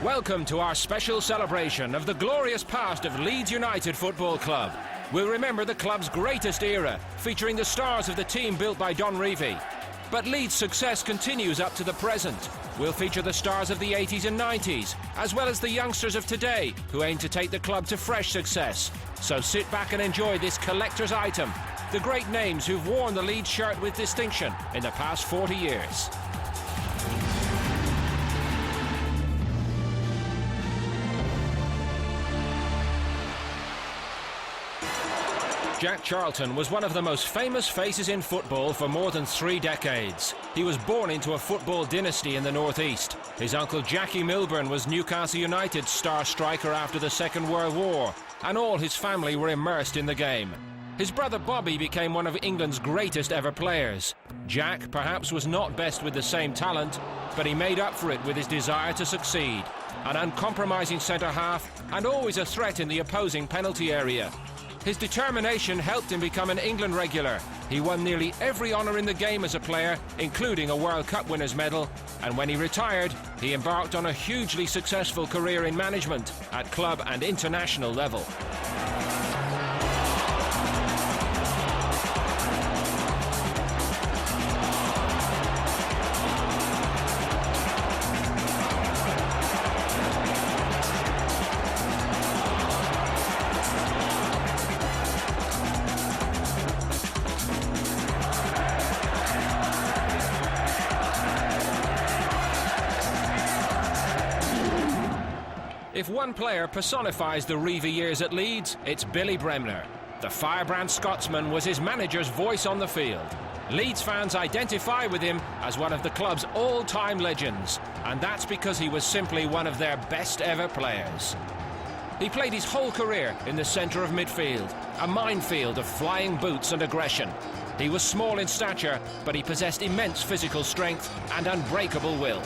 Welcome to our special celebration of the glorious past of Leeds United Football Club. We'll remember the club's greatest era, featuring the stars of the team built by Don Revie. But Leeds' success continues up to the present. We'll feature the stars of the 80s and 90s, as well as the youngsters of today who aim to take the club to fresh success. So sit back and enjoy this collector's item, the great names who've worn the Leeds shirt with distinction in the past 40 years. Jack Charlton was one of the most famous faces in football for more than 3 decades. He was born into a football dynasty in the northeast. His uncle Jackie Milburn was Newcastle United's star striker after the Second World War, and all his family were immersed in the game. His brother Bobby became one of England's greatest ever players. Jack perhaps was not best with the same talent, but he made up for it with his desire to succeed. An uncompromising centre-half and always a threat in the opposing penalty area. His determination helped him become an England regular. He won nearly every honour in the game as a player, including a World Cup winner's medal, and when he retired, he embarked on a hugely successful career in management at club and international level. If one player personifies the Revie years at Leeds, it's Billy Bremner. The firebrand Scotsman was his manager's voice on the field. Leeds fans identify with him as one of the club's all-time legends, and that's because he was simply one of their best ever players. He played his whole career in the centre of midfield, a minefield of flying boots and aggression. He was small in stature, but he possessed immense physical strength and unbreakable will.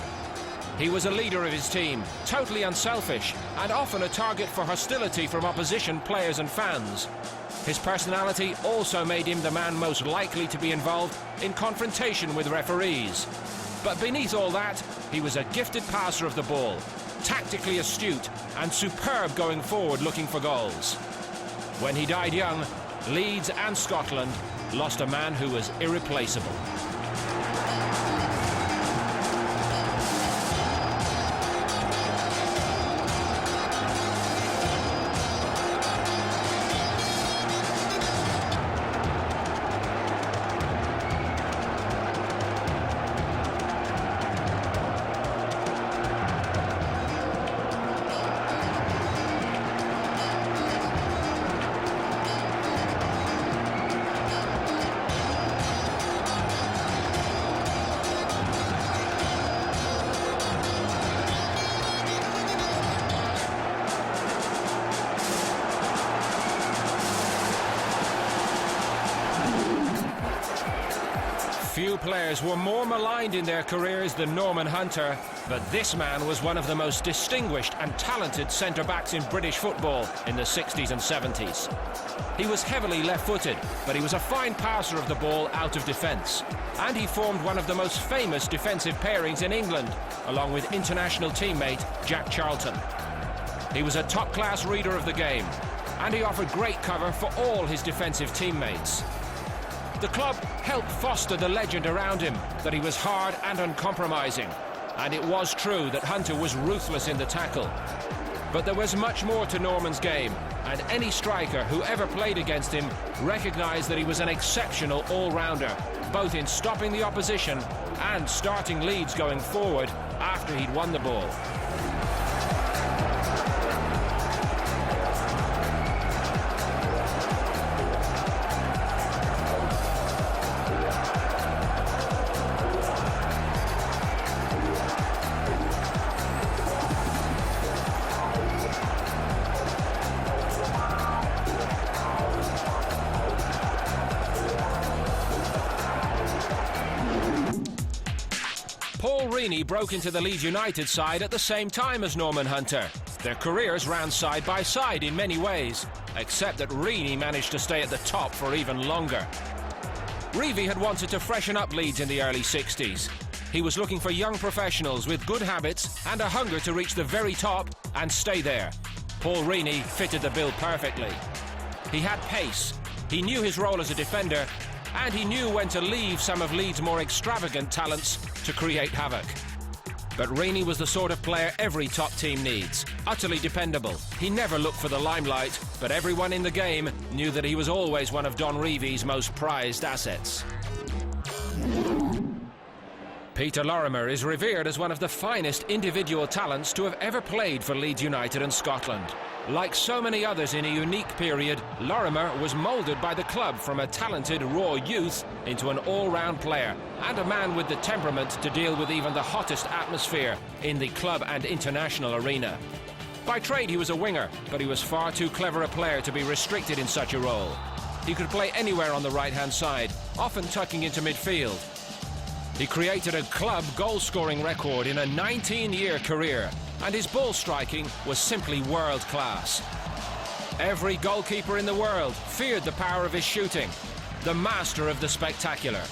He was a leader of his team, totally unselfish, and often a target for hostility from opposition players and fans. His personality also made him the man most likely to be involved in confrontation with referees. But beneath all that, he was a gifted passer of the ball, tactically astute and superb going forward looking for goals. When he died young, Leeds and Scotland lost a man who was irreplaceable. Few players were more maligned in their careers than Norman Hunter, but this man was one of the most distinguished and talented centre-backs in British football in the 60s and 70s. He was heavily left-footed, but he was a fine passer of the ball out of defence. And he formed one of the most famous defensive pairings in England, along with international teammate Jack Charlton. He was a top-class reader of the game, and he offered great cover for all his defensive teammates. The club helped foster the legend around him that he was hard and uncompromising, and it was true that Hunter was ruthless in the tackle. But there was much more to Norman's game, and any striker who ever played against him recognised that he was an exceptional all-rounder, both in stopping the opposition and starting Leeds going forward after he'd won the ball. Paul Reaney broke into the Leeds United side at the same time as Norman Hunter. Their careers ran side by side in many ways, except that Reaney managed to stay at the top for even longer. Revie had wanted to freshen up Leeds in the early 60s. He was looking for young professionals with good habits and a hunger to reach the very top and stay there. Paul Reaney fitted the bill perfectly. He had pace, he knew his role as a defender, and he knew when to leave some of Leeds' more extravagant talents to create havoc. But Reaney was the sort of player every top team needs, utterly dependable. He never looked for the limelight, but everyone in the game knew that he was always one of Don Revie's most prized assets. Peter Lorimer is revered as one of the finest individual talents to have ever played for Leeds United and Scotland. Like so many others in a unique period, Lorimer was moulded by the club from a talented raw youth into an all-round player and a man with the temperament to deal with even the hottest atmosphere in the club and international arena. By trade he was a winger, but he was far too clever a player to be restricted in such a role. He could play anywhere on the right-hand side, often tucking into midfield. He created a club goal-scoring record in a 19-year career, and his ball striking was simply world-class. Every goalkeeper in the world feared the power of his shooting, the master of the spectacular.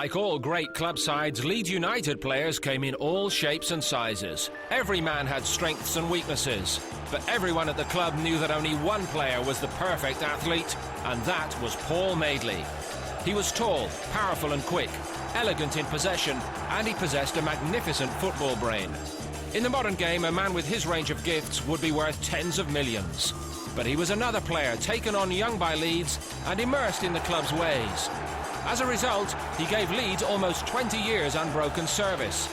Like all great club sides, Leeds United players came in all shapes and sizes. Every man had strengths and weaknesses, but everyone at the club knew that only one player was the perfect athlete, and that was Paul Madeley. He was tall, powerful and quick, elegant in possession, and he possessed a magnificent football brain. In the modern game, a man with his range of gifts would be worth tens of millions. But he was another player taken on young by Leeds and immersed in the club's ways. As a result, he gave Leeds almost 20 years unbroken service.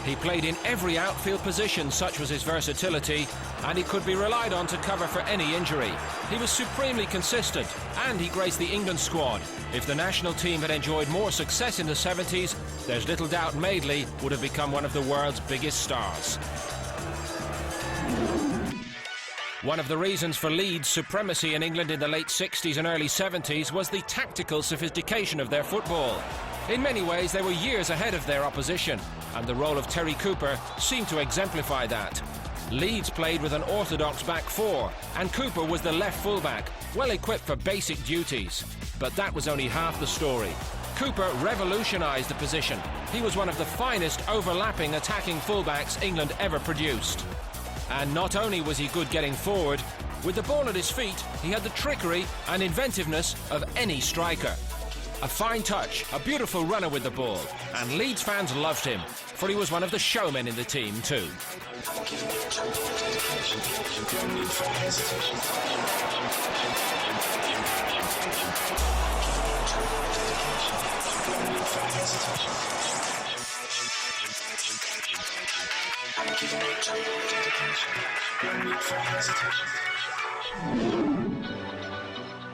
He played in every outfield position, such was his versatility, and he could be relied on to cover for any injury. He was supremely consistent, and he graced the England squad. If the national team had enjoyed more success in the 70s, there's little doubt Madeley would have become one of the world's biggest stars. One of the reasons for Leeds' supremacy in England in the late 60s and early 70s was the tactical sophistication of their football. In many ways, they were years ahead of their opposition, and the role of Terry Cooper seemed to exemplify that. Leeds played with an orthodox back four, and Cooper was the left fullback, well equipped for basic duties. But that was only half the story. Cooper revolutionised the position. He was one of the finest overlapping attacking fullbacks England ever produced. And not only was he good getting forward, with the ball at his feet, he had the trickery and inventiveness of any striker. A fine touch, a beautiful runner with the ball, and Leeds fans loved him, for he was one of the showmen in the team too.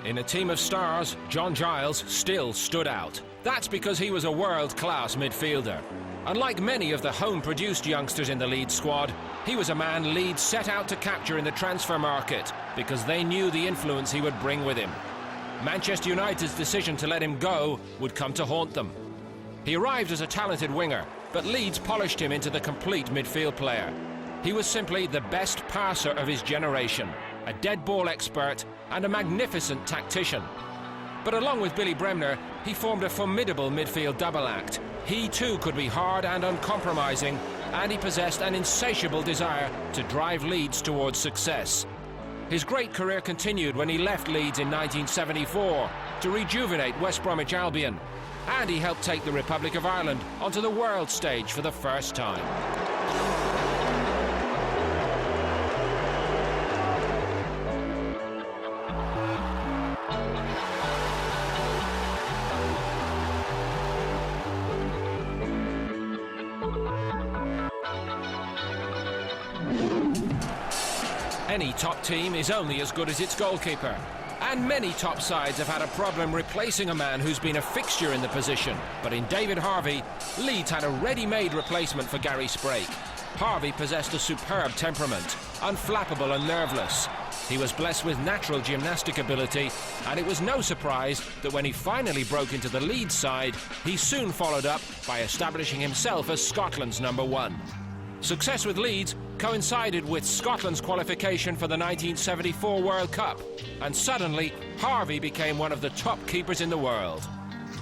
In a team of stars, John Giles still stood out. That's because he was a world-class midfielder. Unlike many of the home-produced youngsters in the Leeds squad, he was a man Leeds set out to capture in the transfer market because they knew the influence he would bring with him. Manchester United's decision to let him go would come to haunt them. He arrived as a talented winger, but Leeds polished him into the complete midfield player. He was simply the best passer of his generation, a dead ball expert and a magnificent tactician. But along with Billy Bremner, he formed a formidable midfield double act. He too could be hard and uncompromising, and he possessed an insatiable desire to drive Leeds towards success. His great career continued when he left Leeds in 1974 to rejuvenate West Bromwich Albion, and he helped take the Republic of Ireland onto the world stage for the first time. Any top team is only as good as its goalkeeper, and many top sides have had a problem replacing a man who's been a fixture in the position. But in David Harvey, Leeds had a ready-made replacement for Gary Sprake. Harvey possessed a superb temperament, unflappable and nerveless. He was blessed with natural gymnastic ability, and it was no surprise that when he finally broke into the Leeds side, he soon followed up by establishing himself as Scotland's #1. Success with Leeds coincided with Scotland's qualification for the 1974 World Cup, and suddenly Harvey became one of the top keepers in the world.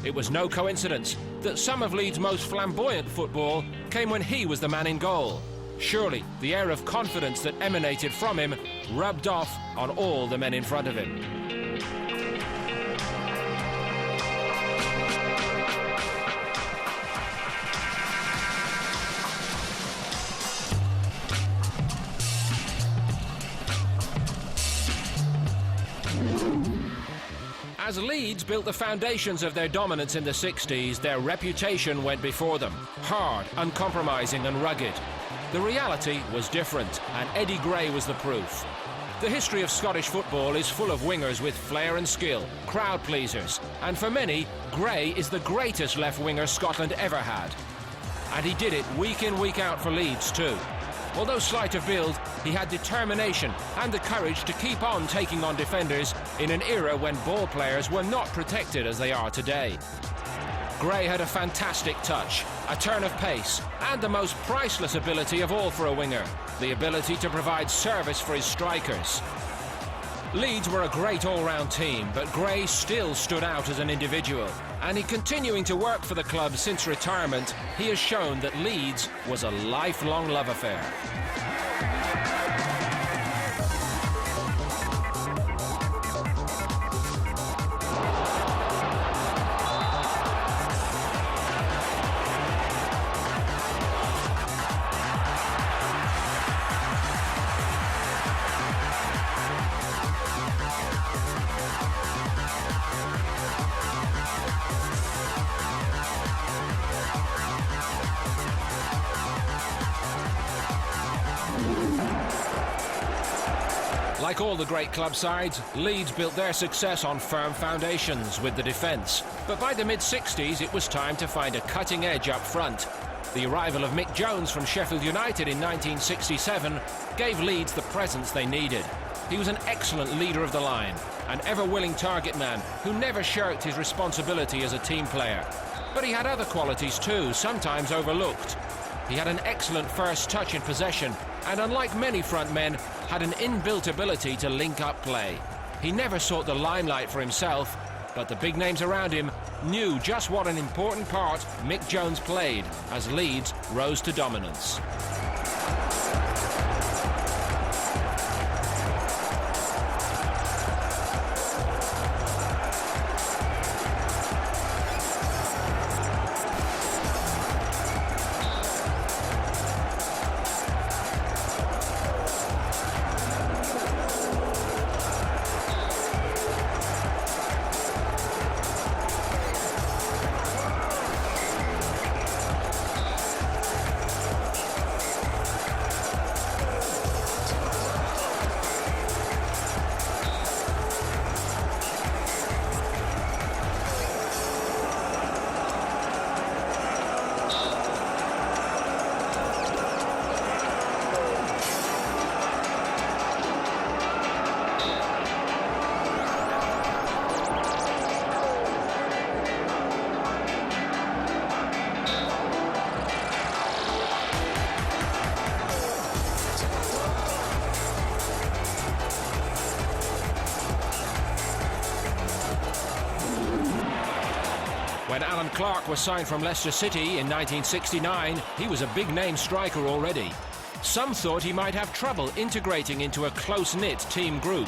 It was no coincidence that some of Leeds' most flamboyant football came when he was the man in goal. Surely the air of confidence that emanated from him rubbed off on all the men in front of him. As Leeds built the foundations of their dominance in the 60s, their reputation went before them. Hard, uncompromising and rugged. The reality was different, and Eddie Gray was the proof. The history of Scottish football is full of wingers with flair and skill, crowd pleasers, and for many, Gray is the greatest left winger Scotland ever had. And he did it week in, week out for Leeds too. Although slight of build, he had determination and the courage to keep on taking on defenders in an era when ball players were not protected as they are today. Gray had a fantastic touch, a turn of pace, and the most priceless ability of all for a winger, the ability to provide service for his strikers. Leeds were a great all-round team, but Gray still stood out as an individual, and in continuing to work for the club since retirement, he has shown that Leeds was a lifelong love affair. Like all the great club sides, Leeds built their success on firm foundations with the defence. But by the mid-60s, it was time to find a cutting edge up front. The arrival of Mick Jones from Sheffield United in 1967 gave Leeds the presence they needed. He was an excellent leader of the line, an ever-willing target man who never shirked his responsibility as a team player. But he had other qualities too, sometimes overlooked. He had an excellent first touch in possession, and unlike many front men, had an inbuilt ability to link up play. He never sought the limelight for himself, but the big names around him knew just what an important part Mick Jones played as Leeds rose to dominance. When Alan Clark was signed from Leicester City in 1969, he was a big-name striker already. Some thought he might have trouble integrating into a close-knit team group.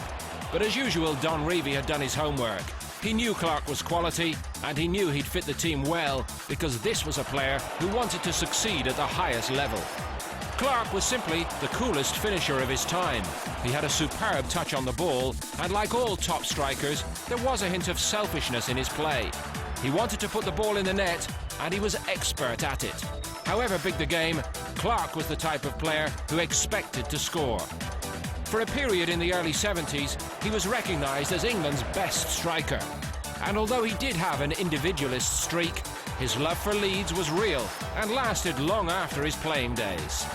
But as usual, Don Revie had done his homework. He knew Clark was quality, and he knew he'd fit the team well, because this was a player who wanted to succeed at the highest level. Clark was simply the coolest finisher of his time. He had a superb touch on the ball, and like all top strikers, there was a hint of selfishness in his play. He wanted to put the ball in the net, and he was expert at it. However big the game, Clark was the type of player who expected to score. For a period in the early 70s, he was recognised as England's best striker. And although he did have an individualist streak, his love for Leeds was real and lasted long after his playing days.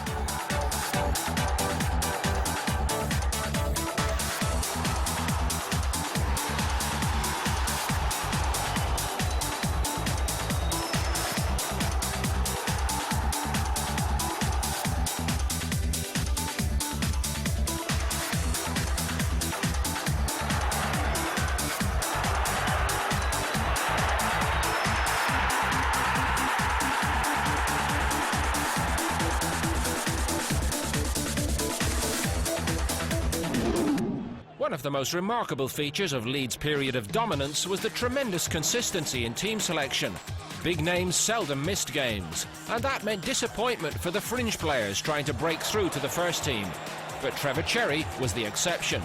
One of the most remarkable features of Leeds' period of dominance was the tremendous consistency in team selection. Big names seldom missed games, and that meant disappointment for the fringe players trying to break through to the first team. But Trevor Cherry was the exception.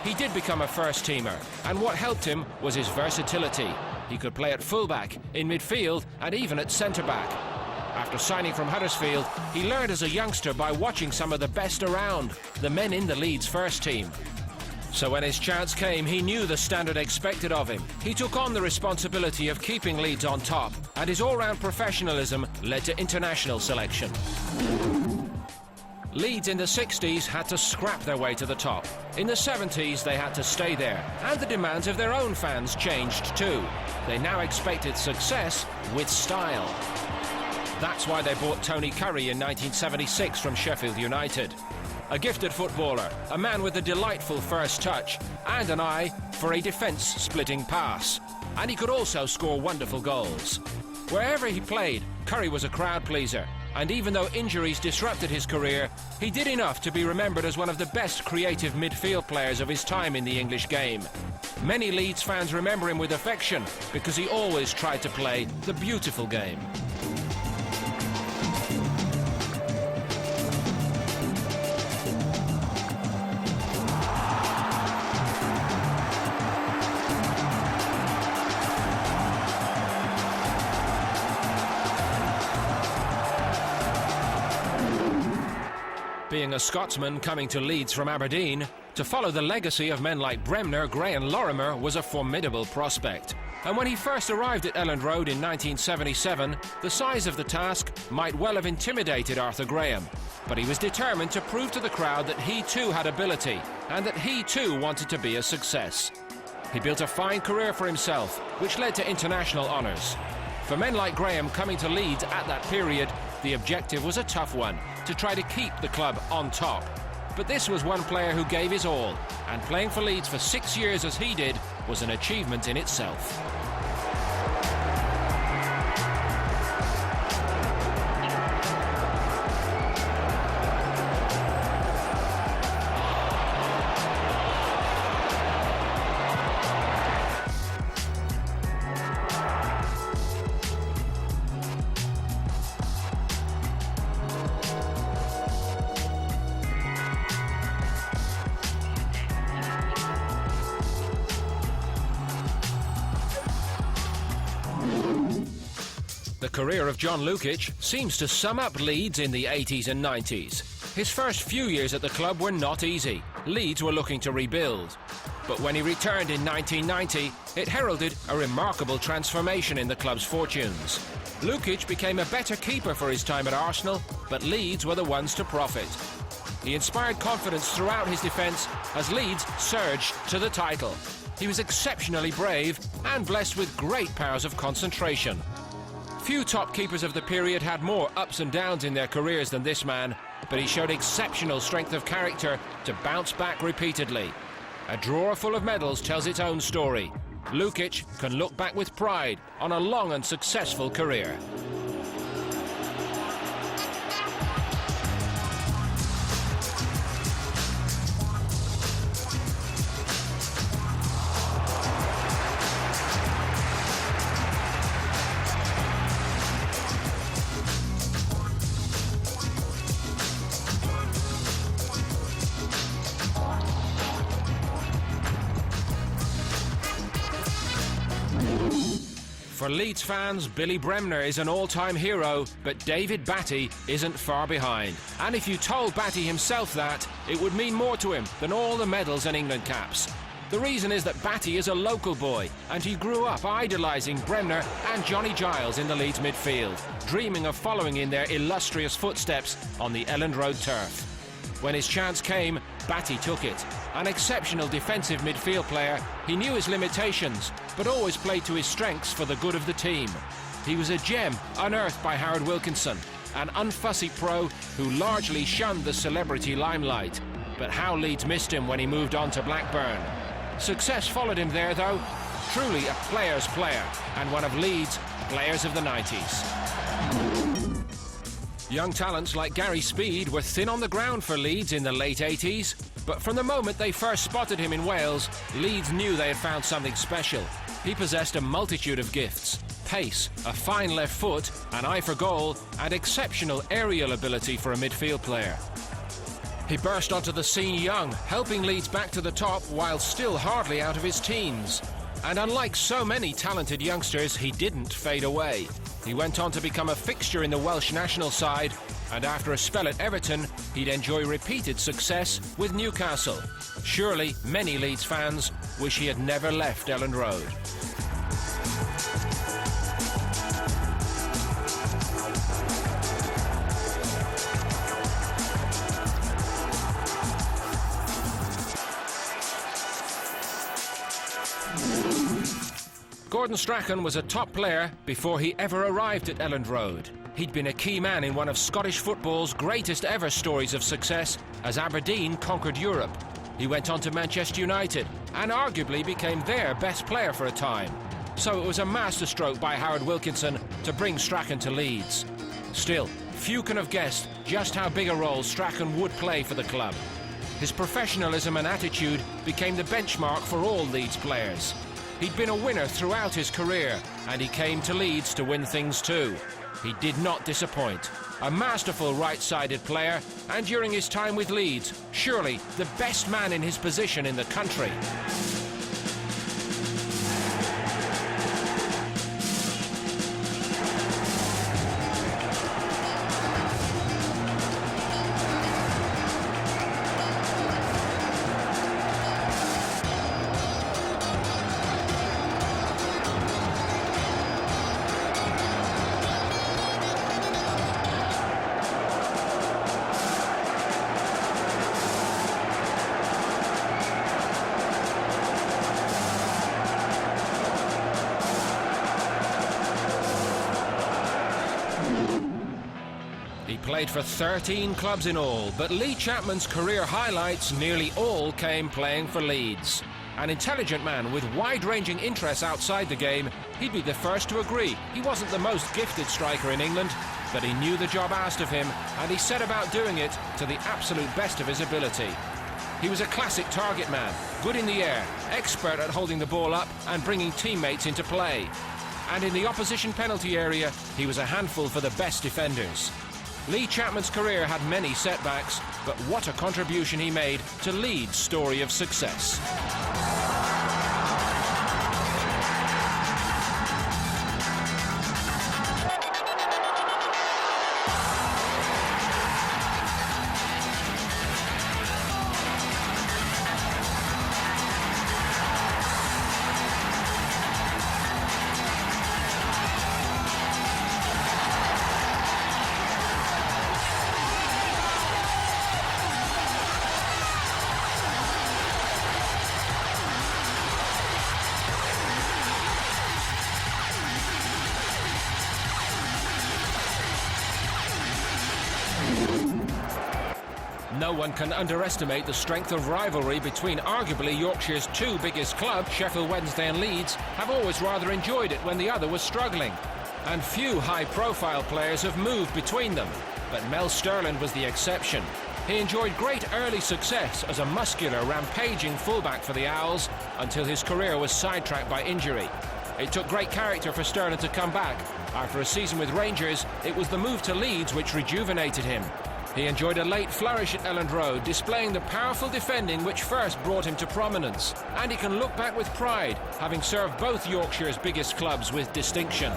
He did become a first-teamer, and what helped him was his versatility. He could play at fullback, in midfield, and even at centre-back. After signing from Huddersfield, he learned as a youngster by watching some of the best around, the men in the Leeds first team. So when his chance came, he knew the standard expected of him. He took on the responsibility of keeping Leeds on top, and his all-round professionalism led to international selection. Leeds in the 60s had to scrap their way to the top. In the 70s, they had to stay there, and the demands of their own fans changed too. They now expected success with style. That's why they bought Tony Curry in 1976 from Sheffield United. A gifted footballer, a man with a delightful first touch and an eye for a defence-splitting pass. And he could also score wonderful goals. Wherever he played, Curry was a crowd pleaser, and even though injuries disrupted his career, he did enough to be remembered as one of the best creative midfield players of his time in the English game. Many Leeds fans remember him with affection because he always tried to play the beautiful game. Being a Scotsman coming to Leeds from Aberdeen, to follow the legacy of men like Bremner, Gray and Lorimer was a formidable prospect. And when he first arrived at Elland Road in 1977, the size of the task might well have intimidated Arthur Graham. But he was determined to prove to the crowd that he too had ability, and that he too wanted to be a success. He built a fine career for himself, which led to international honours. For men like Graham coming to Leeds at that period, the objective was a tough one, to try to keep the club on top. But this was one player who gave his all, and playing for Leeds for 6 years as he did was an achievement in itself. The career of John Lukic seems to sum up Leeds in the 80s and 90s. His first few years at the club were not easy. Leeds were looking to rebuild. But when he returned in 1990, it heralded a remarkable transformation in the club's fortunes. Lukic became a better keeper for his time at Arsenal, but Leeds were the ones to profit. He inspired confidence throughout his defence as Leeds surged to the title. He was exceptionally brave and blessed with great powers of concentration. Few top keepers of the period had more ups and downs in their careers than this man, but he showed exceptional strength of character to bounce back repeatedly. A drawer full of medals tells its own story. Lukic can look back with pride on a long and successful career. For Leeds fans, Billy Bremner is an all-time hero, but David Batty isn't far behind. And if you told Batty himself that, it would mean more to him than all the medals and England caps. The reason is that Batty is a local boy, and he grew up idolising Bremner and Johnny Giles in the Leeds midfield, dreaming of following in their illustrious footsteps on the Elland Road turf. When his chance came, Batty took it. An exceptional defensive midfield player, he knew his limitations, but always played to his strengths for the good of the team. He was a gem unearthed by Howard Wilkinson, an unfussy pro who largely shunned the celebrity limelight. But how Leeds missed him when he moved on to Blackburn. Success followed him there, though. Truly a player's player, and one of Leeds' players of the 90s. Young talents like Gary Speed were thin on the ground for Leeds in the late 80s, but from the moment they first spotted him in Wales, Leeds knew they had found something special. He possessed a multitude of gifts: pace, a fine left foot, an eye for goal, and exceptional aerial ability for a midfield player. He burst onto the scene young, helping Leeds back to the top while still hardly out of his teens. And unlike so many talented youngsters, he didn't fade away. He went on to become a fixture in the Welsh national side, and after a spell at Everton, he'd enjoy repeated success with Newcastle. Surely many Leeds fans wish he had never left Elland Road. Gordon Strachan was a top player before he ever arrived at Elland Road. He'd been a key man in one of Scottish football's greatest ever stories of success as Aberdeen conquered Europe. He went on to Manchester United and arguably became their best player for a time. So it was a masterstroke by Howard Wilkinson to bring Strachan to Leeds. Still, few can have guessed just how big a role Strachan would play for the club. His professionalism and attitude became the benchmark for all Leeds players. He'd been a winner throughout his career, and he came to Leeds to win things too. He did not disappoint. A masterful right-sided player, and during his time with Leeds, surely the best man in his position in the country. He played for 13 clubs in all, but Lee Chapman's career highlights nearly all came playing for Leeds. An intelligent man with wide-ranging interests outside the game, he'd be the first to agree he wasn't the most gifted striker in England, but he knew the job asked of him, and he set about doing it to the absolute best of his ability. He was a classic target man, good in the air, expert at holding the ball up and bringing teammates into play. And in the opposition penalty area, he was a handful for the best defenders. Lee Chapman's career had many setbacks, but what a contribution he made to Leeds' story of success. No one can underestimate the strength of rivalry between arguably Yorkshire's two biggest clubs, Sheffield Wednesday and Leeds, have always rather enjoyed it when the other was struggling. And few high-profile players have moved between them, but Mel Sterland was the exception. He enjoyed great early success as a muscular, rampaging fullback for the Owls until his career was sidetracked by injury. It took great character for Sterland to come back. After a season with Rangers, it was the move to Leeds which rejuvenated him. He enjoyed a late flourish at Elland Road, displaying the powerful defending which first brought him to prominence. And he can look back with pride, having served both Yorkshire's biggest clubs with distinction.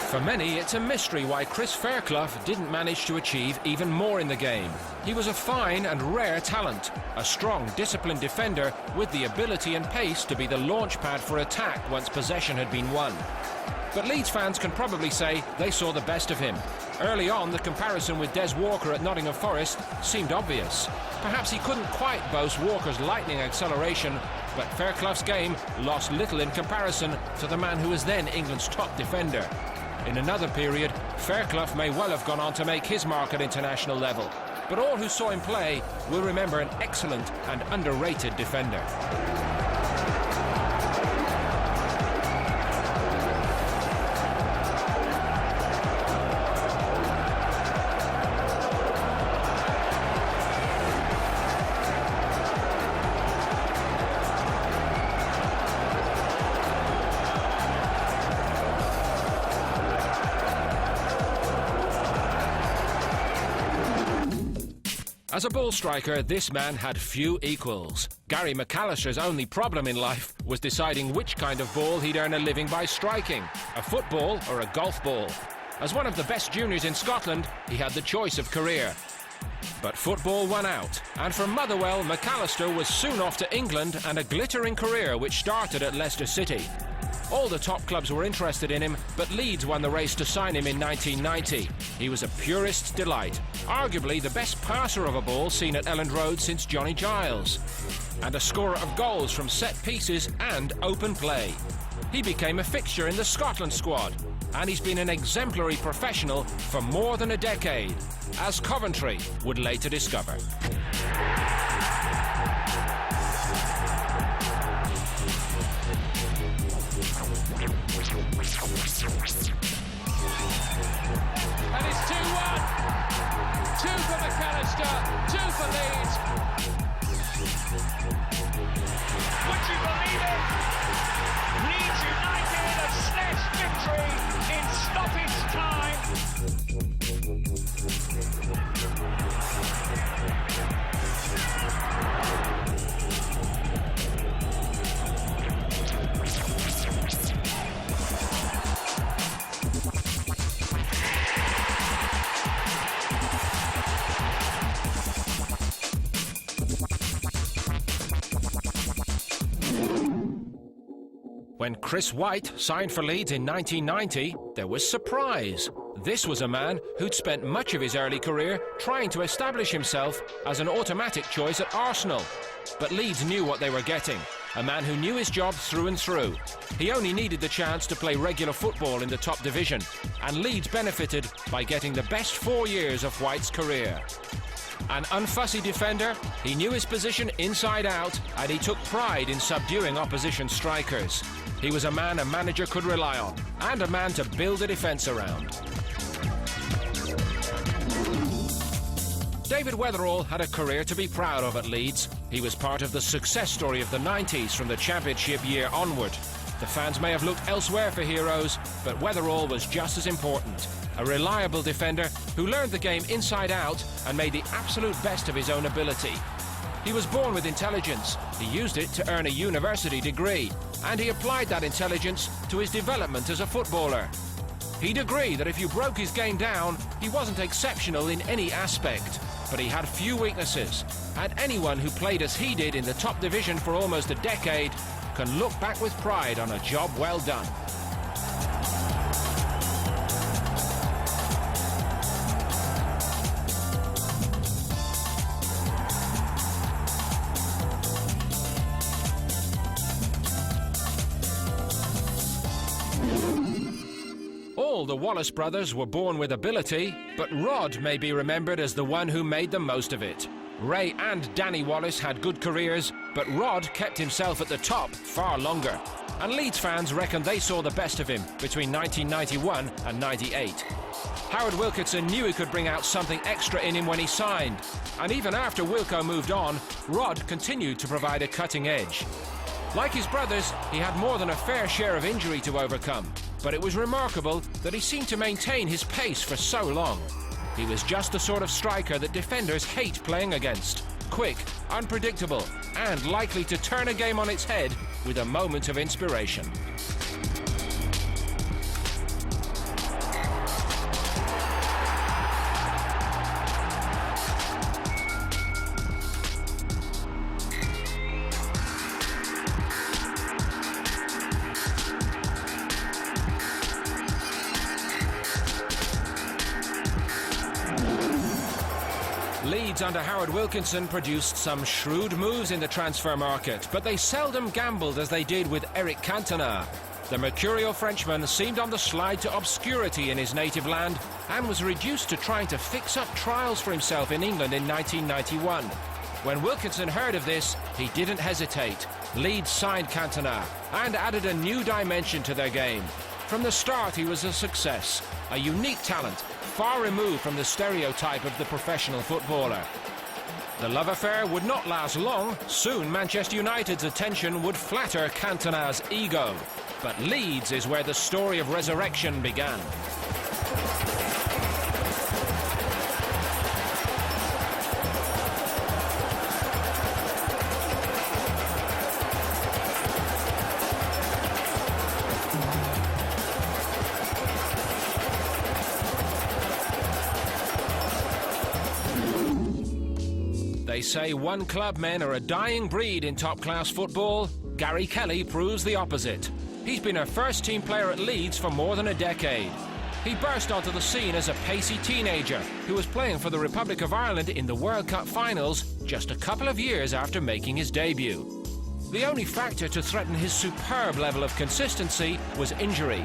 For many, it's a mystery why Chris Fairclough didn't manage to achieve even more in the game. He was a fine and rare talent, a strong, disciplined defender with the ability and pace to be the launch pad for attack once possession had been won. But Leeds fans can probably say they saw the best of him. Early on, the comparison with Des Walker at Nottingham Forest seemed obvious. Perhaps he couldn't quite boast Walker's lightning acceleration, but Fairclough's game lost little in comparison to the man who was then England's top defender. In another period, Fairclough may well have gone on to make his mark at international level, but all who saw him play will remember an excellent and underrated defender. As a ball striker, this man had few equals. Gary McAllister's only problem in life was deciding which kind of ball he'd earn a living by striking, a football or a golf ball. As one of the best juniors in Scotland, he had the choice of career. But football won out, and for Motherwell, McAllister was soon off to England and a glittering career which started at Leicester City. All the top clubs were interested in him, but Leeds won the race to sign him in 1990. He was a purist's delight, arguably the best passer of a ball seen at Elland Road since Johnny Giles, and a scorer of goals from set pieces and open play. He became a fixture in the Scotland squad, and he's been an exemplary professional for more than a decade, as Coventry would later discover. And it's 2-1. 2 for McAllister, 2 for Leeds. Would you believe it? Leeds United have snatched victory in stoppage time. When Chris White signed for Leeds in 1990, there was surprise. This was a man who'd spent much of his early career trying to establish himself as an automatic choice at Arsenal. But Leeds knew what they were getting, a man who knew his job through and through. He only needed the chance to play regular football in the top division, and Leeds benefited by getting the best 4 years of White's career. An unfussy defender, he knew his position inside out, and he took pride in subduing opposition strikers. He was a man a manager could rely on, and a man to build a defence around. David Weatherall had a career to be proud of at Leeds. He was part of the success story of the 90s from the championship year onward. The fans may have looked elsewhere for heroes, but Weatherall was just as important. A reliable defender who learned the game inside out and made the absolute best of his own ability. He was born with intelligence. He used it to earn a university degree, and he applied that intelligence to his development as a footballer. He'd agree that if you broke his game down, he wasn't exceptional in any aspect, but he had few weaknesses, and anyone who played as he did in the top division for almost a decade can look back with pride on a job well done. All the Wallace brothers were born with ability, but Rod may be remembered as the one who made the most of it. Ray and Danny Wallace had good careers, but Rod kept himself at the top far longer. And Leeds fans reckon they saw the best of him between 1991 and 98. Howard Wilkinson knew he could bring out something extra in him when he signed. And even after Wilco moved on, Rod continued to provide a cutting edge. Like his brothers, he had more than a fair share of injury to overcome, but it was remarkable that he seemed to maintain his pace for so long. He was just the sort of striker that defenders hate playing against. Quick, unpredictable, and likely to turn a game on its head with a moment of inspiration. Leeds under Howard Wilkinson produced some shrewd moves in the transfer market, but they seldom gambled as they did with Eric Cantona. The mercurial Frenchman seemed on the slide to obscurity in his native land and was reduced to trying to fix up trials for himself in England in 1991. When Wilkinson heard of this, he didn't hesitate. Leeds signed Cantona and added a new dimension to their game. From the start, he was a success, a unique talent, far removed from the stereotype of the professional footballer. The love affair would not last long. Soon Manchester United's attention would flatter Cantona's ego. But Leeds is where the story of resurrection began. They say one club men are a dying breed in top-class football. Gary Kelly proves the opposite. He's been a first-team player at Leeds for more than a decade. He burst onto the scene as a pacey teenager who was playing for the Republic of Ireland in the World Cup finals just a couple of years after making his debut. The only factor to threaten his superb level of consistency was injury.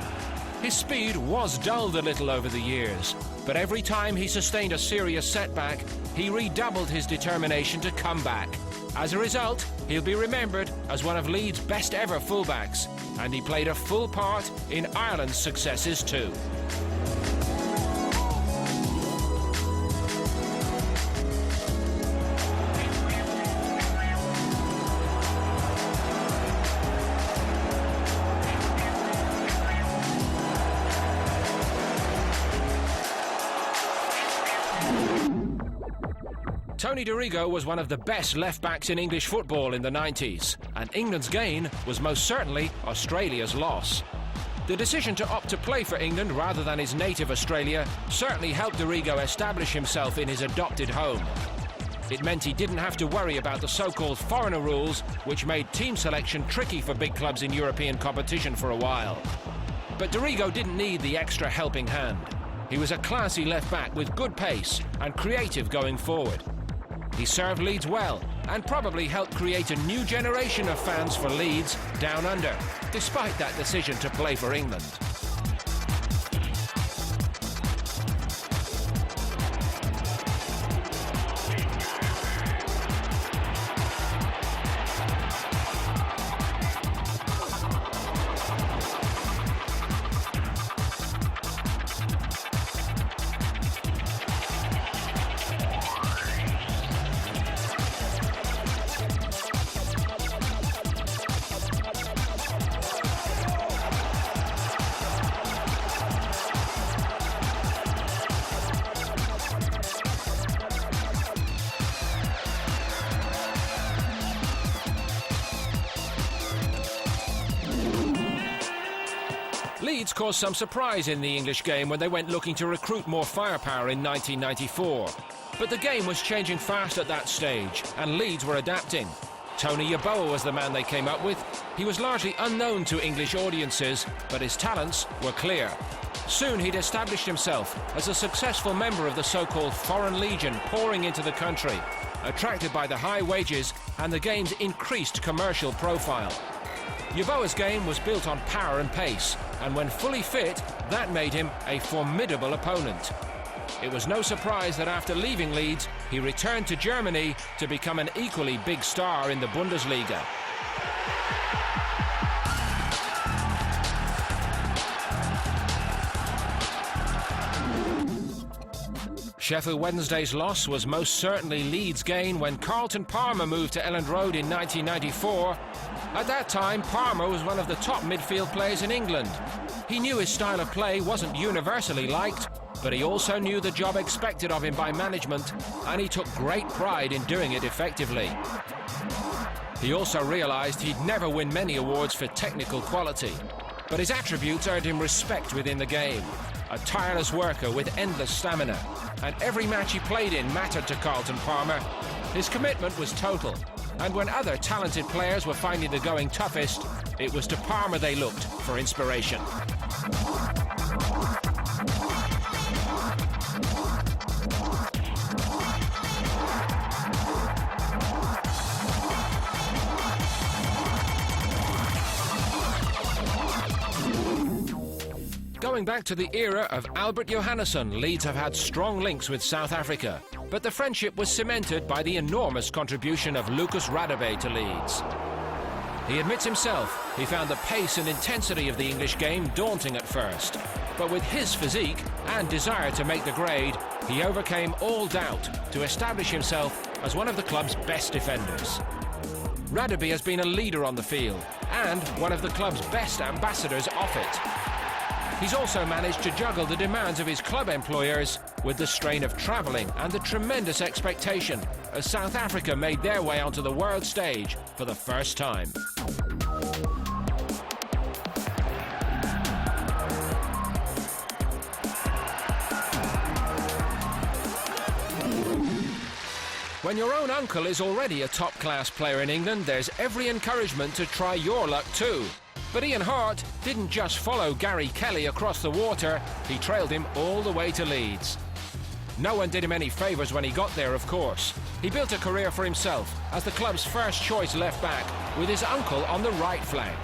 His speed was dulled a little over the years, but every time he sustained a serious setback, he redoubled his determination to come back. As a result, he'll be remembered as one of Leeds' best ever fullbacks, and he played a full part in Ireland's successes too. Tony Dorigo was one of the best left-backs in English football in the 90s, and England's gain was most certainly Australia's loss. The decision to opt to play for England rather than his native Australia certainly helped Dorigo establish himself in his adopted home. It meant he didn't have to worry about the so-called foreigner rules, which made team selection tricky for big clubs in European competition for a while. But Dorigo didn't need the extra helping hand. He was a classy left-back with good pace and creative going forward. He served Leeds well and probably helped create a new generation of fans for Leeds down under, despite that decision to play for England. Leeds caused some surprise in the English game when they went looking to recruit more firepower in 1994. But the game was changing fast at that stage, and Leeds were adapting. Tony Yeboah was the man they came up with. He was largely unknown to English audiences, but his talents were clear. Soon he'd established himself as a successful member of the so-called Foreign Legion pouring into the country, attracted by the high wages and the game's increased commercial profile. Yeboah's game was built on power and pace, and when fully fit, that made him a formidable opponent. It was no surprise that after leaving Leeds, he returned to Germany to become an equally big star in the Bundesliga. Sheffield Wednesday's loss was most certainly Leeds' gain when Carlton Palmer moved to Elland Road in 1994. At that time, Palmer was one of the top midfield players in England. He knew his style of play wasn't universally liked, but he also knew the job expected of him by management, and he took great pride in doing it effectively. He also realised he'd never win many awards for technical quality, but his attributes earned him respect within the game. A tireless worker with endless stamina, and every match he played in mattered to Carlton Palmer. His commitment was total, and when other talented players were finding the going toughest, it was to Palmer they looked for inspiration. Going back to the era of Albert Johannesson, Leeds have had strong links with South Africa, but the friendship was cemented by the enormous contribution of Lucas Radebe to Leeds. He admits himself he found the pace and intensity of the English game daunting at first, but with his physique and desire to make the grade, he overcame all doubt to establish himself as one of the club's best defenders. Radebe has been a leader on the field and one of the club's best ambassadors off it. He's also managed to juggle the demands of his club employers with the strain of travelling and the tremendous expectation as South Africa made their way onto the world stage for the first time. When your own uncle is already a top-class player in England, there's every encouragement to try your luck too. But Ian Hart didn't just follow Gary Kelly across the water, he trailed him all the way to Leeds. No one did him any favours when he got there, of course. He built a career for himself as the club's first choice left-back with his uncle on the right flank.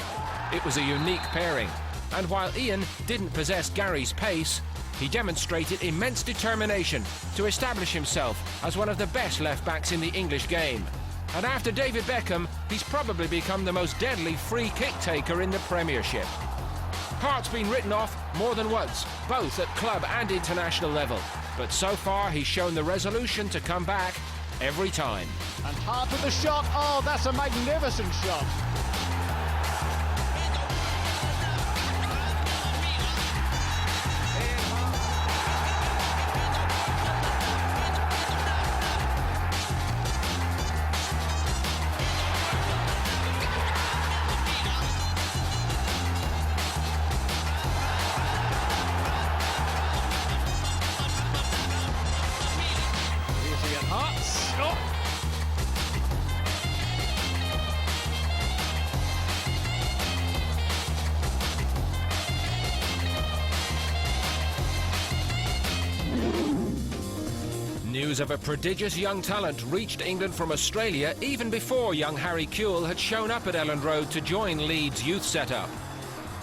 It was a unique pairing, and while Ian didn't possess Gary's pace, he demonstrated immense determination to establish himself as one of the best left-backs in the English game. And after David Beckham, he's probably become the most deadly free kick taker in the Premiership. Hart's been written off more than once, both at club and international level. But so far, he's shown the resolution to come back every time. And Hart with the shot. Oh, that's a magnificent shot. News of a prodigious young talent reached England from Australia even before young Harry Kewell had shown up at Elland Road to join Leeds' youth setup.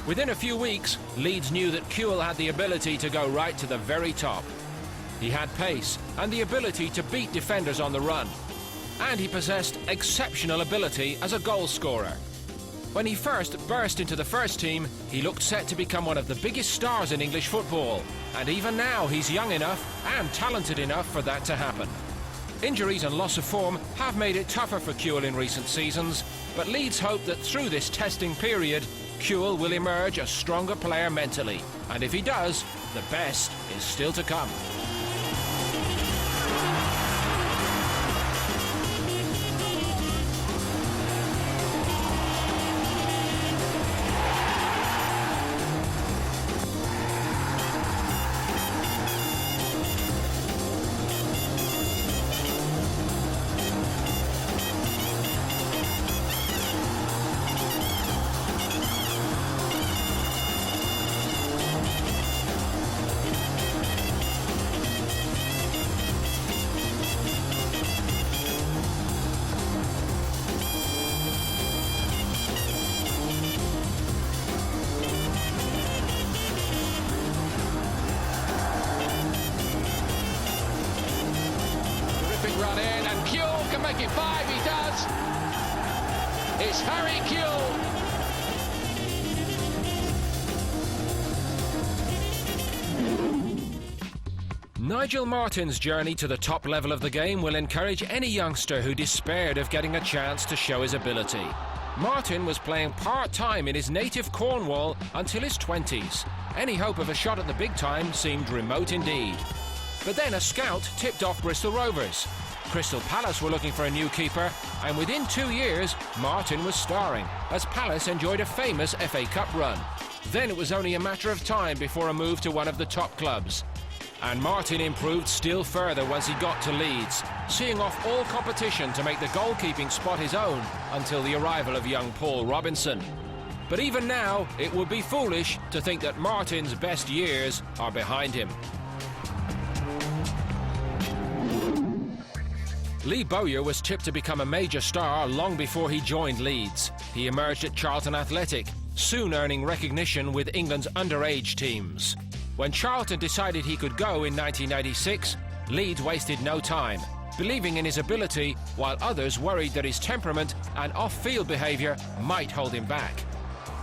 Within a few weeks, Leeds knew that Kewell had the ability to go right to the very top. He had pace and the ability to beat defenders on the run. And he possessed exceptional ability as a goal scorer. When he first burst into the first team, he looked set to become one of the biggest stars in English football. And even now, he's young enough and talented enough for that to happen. Injuries and loss of form have made it tougher for Kewell in recent seasons, but Leeds hope that through this testing period, Kewell will emerge a stronger player mentally. And if he does, the best is still to come. Run in, and Kewell can make it 5, he does. It's Harry Kewell. Nigel Martyn's journey to the top level of the game will encourage any youngster who despaired of getting a chance to show his ability. Martin was playing part-time in his native Cornwall until his 20s. Any hope of a shot at the big time seemed remote indeed. But then a scout tipped off Bristol Rovers. Crystal Palace were looking for a new keeper, and within 2 years, Martin was starring, as Palace enjoyed a famous FA Cup run. Then it was only a matter of time before a move to one of the top clubs. And Martin improved still further once he got to Leeds, seeing off all competition to make the goalkeeping spot his own until the arrival of young Paul Robinson. But even now, it would be foolish to think that Martin's best years are behind him. Lee Bowyer was tipped to become a major star long before he joined Leeds. He emerged at Charlton Athletic, soon earning recognition with England's underage teams. When Charlton decided he could go in 1996, Leeds wasted no time, believing in his ability, while others worried that his temperament and off-field behaviour might hold him back.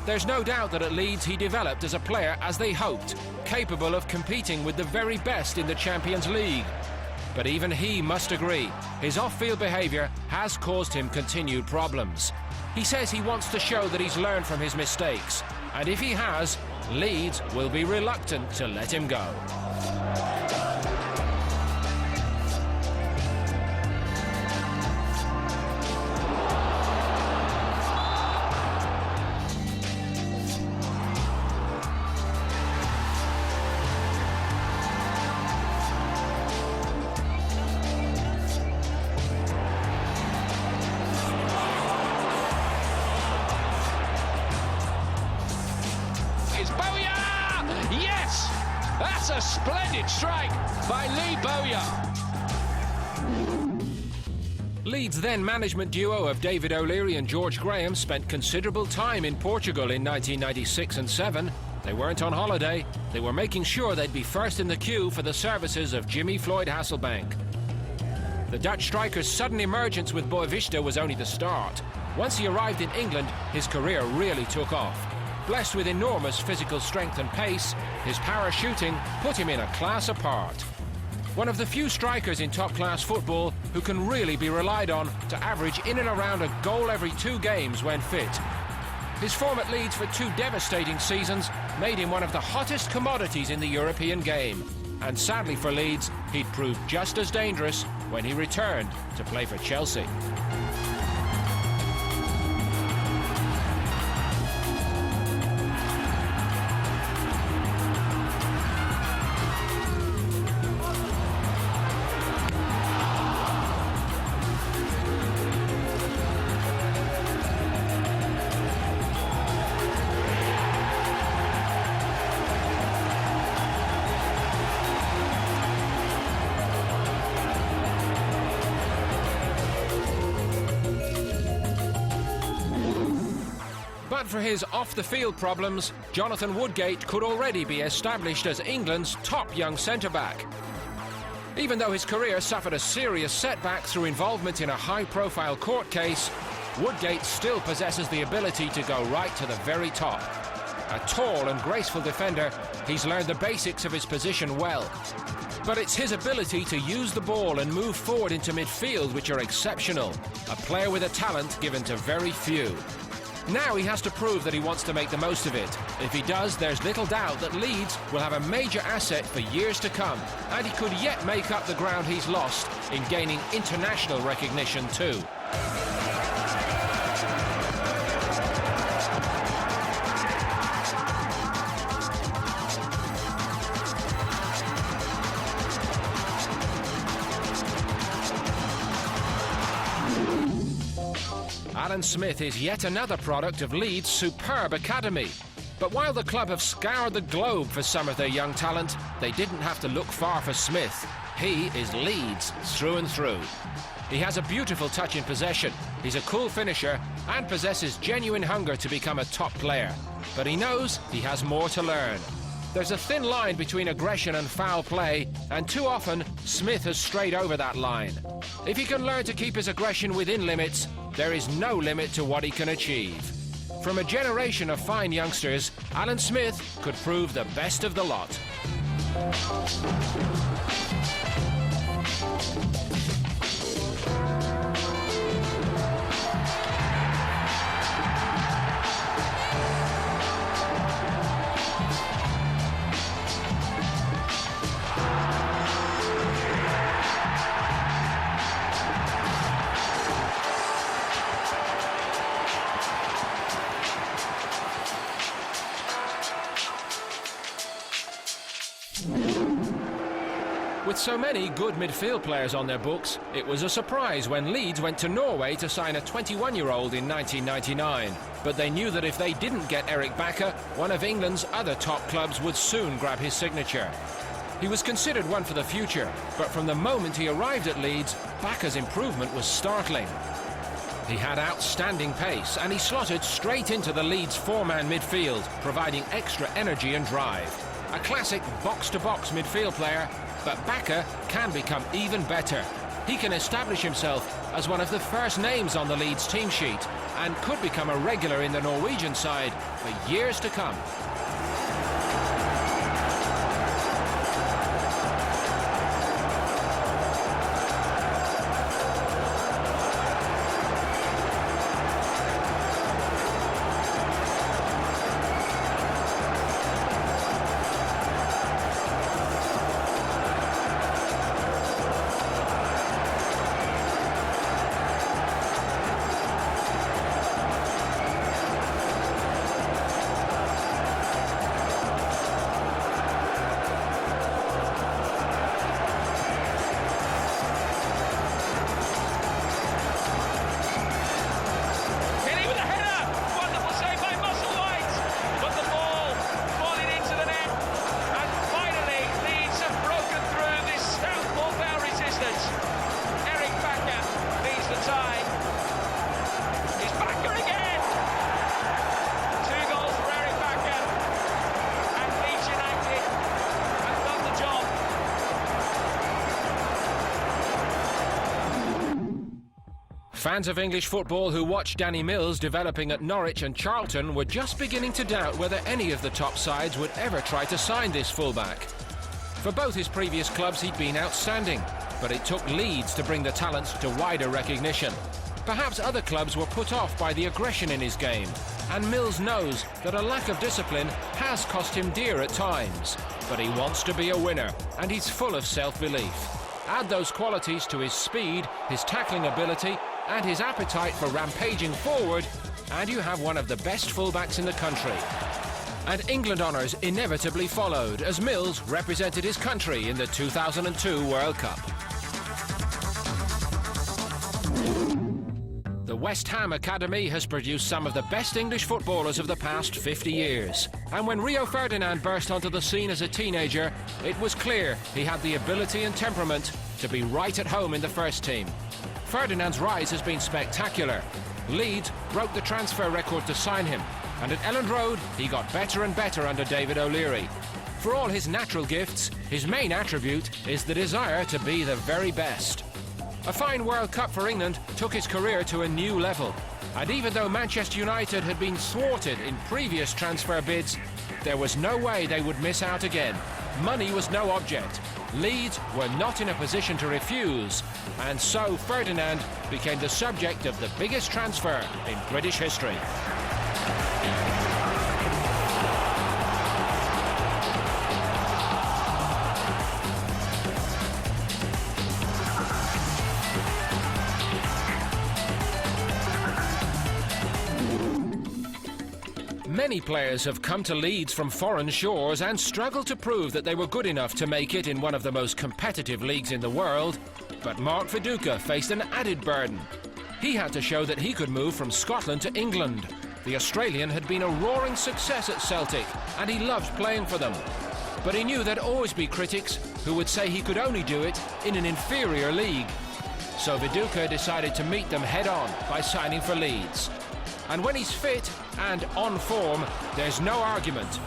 There's no doubt that at Leeds he developed as a player as they hoped, capable of competing with the very best in the Champions League. But even he must agree, his off-field behaviour has caused him continued problems. He says he wants to show that he's learned from his mistakes, and if he has, Leeds will be reluctant to let him go. That's a splendid strike by Lee Bowyer. Leeds' then management duo of David O'Leary and George Graham spent considerable time in Portugal in 1996 and 7. They weren't on holiday. They were making sure they'd be first in the queue for the services of Jimmy Floyd Hasselbank. The Dutch striker's sudden emergence with Boavista was only the start. Once he arrived in England, his career really took off. Blessed with enormous physical strength and pace, his power shooting put him in a class apart. One of the few strikers in top-class football who can really be relied on to average in and around a goal every 2 games when fit. His form at Leeds for 2 devastating seasons made him one of the hottest commodities in the European game. And sadly for Leeds, he'd proved just as dangerous when he returned to play for Chelsea. But for his off-the-field problems, Jonathan Woodgate could already be established as England's top young centre-back. Even though his career suffered a serious setback through involvement in a high-profile court case, Woodgate still possesses the ability to go right to the very top. A tall and graceful defender, he's learned the basics of his position well. But it's his ability to use the ball and move forward into midfield which are exceptional, a player with a talent given to very few. Now he has to prove that he wants to make the most of it. If he does, there's little doubt that Leeds will have a major asset for years to come, and he could yet make up the ground he's lost in gaining international recognition too. Alan Smith is yet another product of Leeds' superb academy. But while the club have scoured the globe for some of their young talent, they didn't have to look far for Smith. He is Leeds through and through. He has a beautiful touch in possession, he's a cool finisher and possesses genuine hunger to become a top player. But he knows he has more to learn. There's a thin line between aggression and foul play, and too often Smith has strayed over that line. If he can learn to keep his aggression within limits, there is no limit to what he can achieve. From a generation of fine youngsters, Alan Smith could prove the best of the lot. With so many good midfield players on their books, it was a surprise when Leeds went to Norway to sign a 21-year-old in 1999. But they knew that if they didn't get Eric Bakker, one of England's other top clubs would soon grab his signature. He was considered one for the future, but from the moment he arrived at Leeds, Bakker's improvement was startling. He had outstanding pace and he slotted straight into the Leeds four-man midfield, providing extra energy and drive. A classic box-to-box midfield player, but Bakker can become even better. He can establish himself as one of the first names on the Leeds team sheet and could become a regular in the Norwegian side for years to come. Fans of English football who watched Danny Mills developing at Norwich and Charlton were just beginning to doubt whether any of the top sides would ever try to sign this fullback. For both his previous clubs he'd been outstanding, but it took Leeds to bring the talent to wider recognition. Perhaps other clubs were put off by the aggression in his game, and Mills knows that a lack of discipline has cost him dear at times. But he wants to be a winner, and he's full of self-belief. Add those qualities to his speed, his tackling ability, and his appetite for rampaging forward, and you have one of the best fullbacks in the country. And England honours inevitably followed as Mills represented his country in the 2002 World Cup. The West Ham Academy has produced some of the best English footballers of the past 50 years. And when Rio Ferdinand burst onto the scene as a teenager, it was clear he had the ability and temperament to be right at home in the first team. Ferdinand's rise has been spectacular. Leeds broke the transfer record to sign him, and at Elland Road he got better and better under David O'Leary. For all his natural gifts, his main attribute is the desire to be the very best. A fine World Cup for England took his career to a new level, and even though Manchester United had been thwarted in previous transfer bids, there was no way they would miss out again. Money was no object. Leeds were not in a position to refuse, and so Ferdinand became the subject of the biggest transfer in British history. Many players have come to Leeds from foreign shores and struggled to prove that they were good enough to make it in one of the most competitive leagues in the world. But Mark Viduka faced an added burden. He had to show that he could move from Scotland to England. The Australian had been a roaring success at Celtic, and he loved playing for them. But he knew there'd always be critics who would say he could only do it in an inferior league. So Viduka decided to meet them head-on by signing for Leeds. And when he's fit and on form, there's no argument.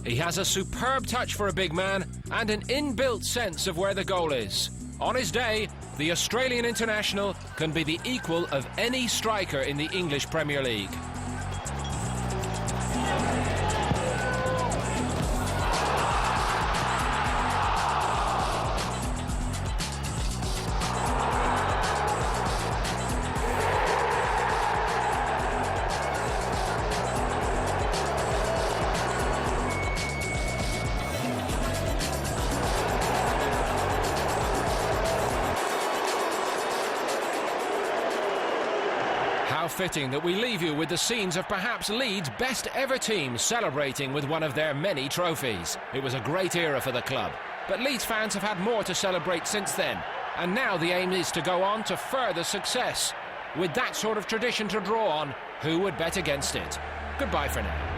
He has a superb touch for a big man and an inbuilt sense of where the goal is. On his day, the Australian international can be the equal of any striker in the English Premier League. How fitting that we leave you with the scenes of perhaps Leeds' best ever team celebrating with one of their many trophies. It was a great era for the club. But Leeds fans have had more to celebrate since then, and now the aim is to go on to further success. With that sort of tradition to draw on, who would bet against it? Goodbye for now.